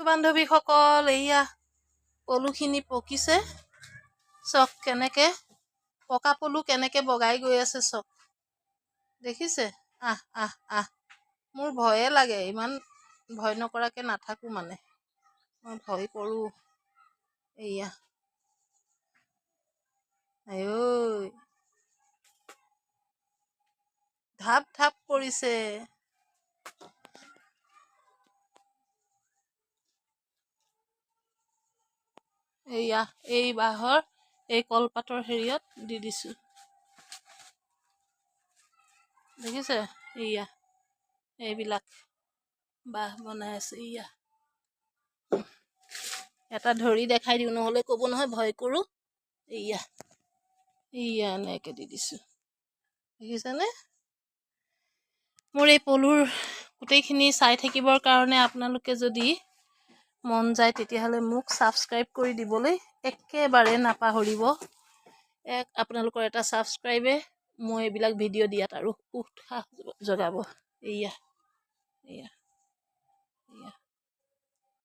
বান্ধৱীসকল, এইয়া পলুখিনি পকিছে। চক কেনেকে পকা পলু কেনেকে বগাই গৈ আছে চক। দেখিছে? আহ মোৰ ভয়ে লাগে, ইমান ভয় নকৰাকে নাথাকো মানে, মই ভয় কৰো। এইয়া আঐ ধাপ ধাপ পৰিছে। এইয়া এই বাঁহৰ এই কলপাতৰ হেৰিয়ত দি দিছো। দেখিছে? এইয়া এইবিলাক বাঁহ বনাই আছে। এইয়া এটা ধৰি দেখাই দিওঁ, নহ'লে ক'ব নহয় ভয় কৰো। এইয়া এনেকে দি দিছো। দেখিছেনে? মোৰ এই পলুৰ গোটেইখিনি চাই থাকিবৰ কাৰণে আপোনালোকে যদি মন যায় তেতিয়াহ'লে মোক ছাবস্ক্ৰাইব কৰি দিবলৈ একেবাৰে নাপাহৰিব। আপোনালোকৰ এটা ছাবস্ক্ৰাইবে মই এইবিলাক ভিডিঅ' দিয়াত আৰু উৎসাহ যোগাব। এইয়া